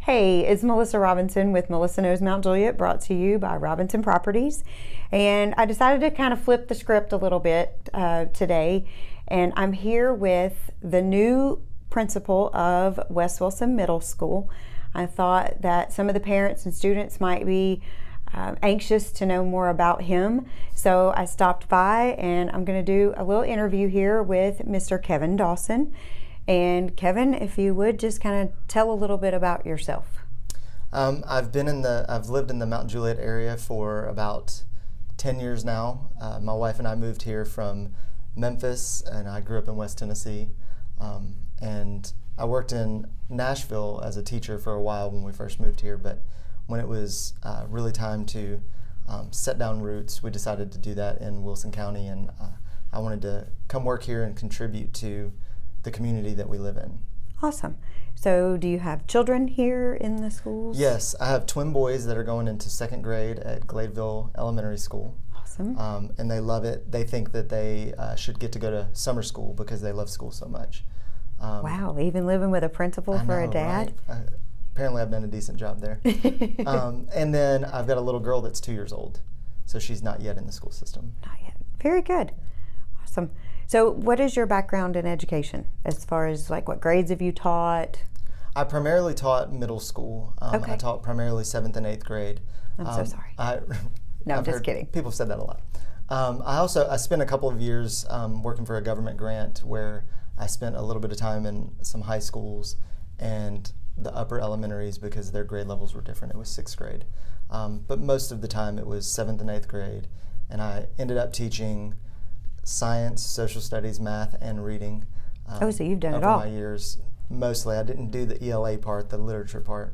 Hey, it's Melissa Robinson with Melissa Knows Mount Juliet, brought to you by Robinson Properties. And I decided to kind of flip the script a little bit today. And I'm here with the new principal of West Wilson Middle School. I thought that some of the parents and students might be anxious to know more about him. So I stopped by and I'm going to do a little interview here with Mr. Kevin Dawson. And Kevin, if you would just kind of tell a little bit about yourself. I've lived in the Mount Juliet area for about 10 years now. My wife and I moved here from Memphis, and I grew up in West Tennessee. And I worked in Nashville as a teacher for a while when we first moved here, but when it was really time to set down roots, we decided to do that in Wilson County, and I wanted to come work here and contribute to the community that we live in. Awesome. So do you have children here in the schools? Yes, I have twin boys that are going into second grade at Gladeville Elementary School. Awesome. And they love it. They think that they should get to go to summer school because they love school so much. Wow, even living with a principal for a dad? Right? Apparently I've done a decent job there. And then I've got a little girl that's 2 years old, so she's not yet in the school system. Not yet. Very good. Awesome. So what is your background in education as far as like what grades have you taught? I primarily taught middle school. Okay. I taught primarily 7th and 8th grade. I'm so sorry. No, I've just heard kidding. People have said that a lot. I spent a couple of years working for a government grant where I spent a little bit of time in some high schools and the upper elementaries because their grade levels were different. It was 6th grade. But most of the time it was 7th and 8th grade. And I ended up teaching science, social studies, math, and reading. So you've done it over all. my years. Mostly. I didn't do the ELA part, the literature part.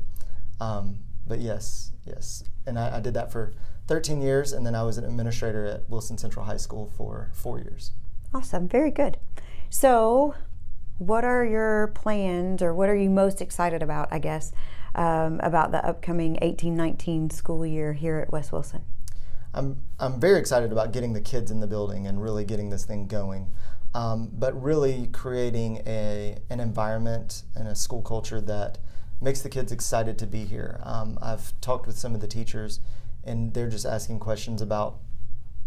But yes. And I did that for 13 years, and then I was an administrator at Wilson Central High School for 4 years. Awesome. Very good. So what are your plans, or what are you most excited about, I guess, about the upcoming 18-19 school year here at West Wilson? I'm very excited about getting the kids in the building and really getting this thing going, but really creating an environment and a school culture that makes the kids excited to be here. I've talked with some of the teachers, and they're just asking questions about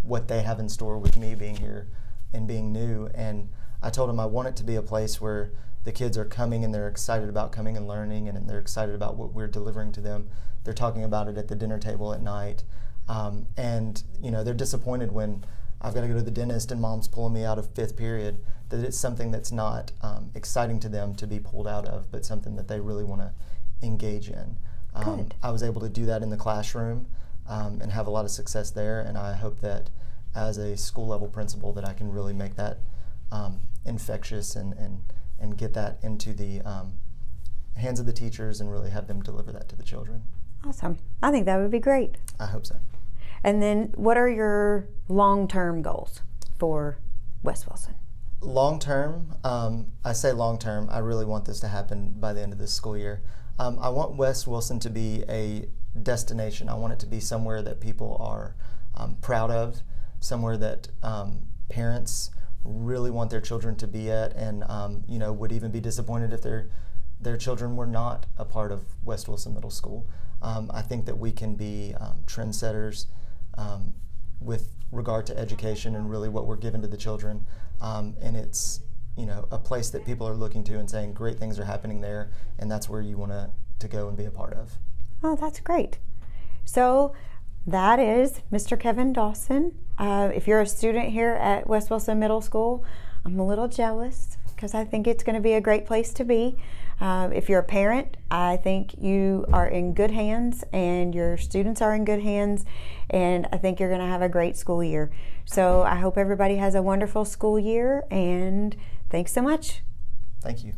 what they have in store with me being here and being new. And I told them I want it to be a place where the kids are coming and they're excited about coming and learning, and they're excited about what we're delivering to them. They're talking about it at the dinner table at night. And they're disappointed when I've got to go to the dentist and mom's pulling me out of 5th period, that it's something that's not exciting to them to be pulled out of, but something that they really want to engage in. I was able to do that in the classroom and have a lot of success there, and I hope that as a school level principal that I can really make that infectious and get that into the hands of the teachers and really have them deliver that to the children. Awesome. I think that would be great. I hope so. And then what are your long-term goals for West Wilson? Long-term, I say long-term, I really want this to happen by the end of this school year. I want West Wilson to be a destination. I want it to be somewhere that people are proud of, somewhere that parents really want their children to be at, and would even be disappointed if their children were not a part of West Wilson Middle School. I think that we can be trendsetters with regard to education and really what we're giving to the children. And it's a place that people are looking to and saying great things are happening there, and that's where you want to go and be a part of. Oh, that's great. So that is Mr. Kevin Dawson. If you're a student here at West Wilson Middle School, I'm a little jealous because I think it's going to be a great place to be. If you're a parent, I think you are in good hands and your students are in good hands, and I think you're going to have a great school year. So I hope everybody has a wonderful school year, and thanks so much. Thank you.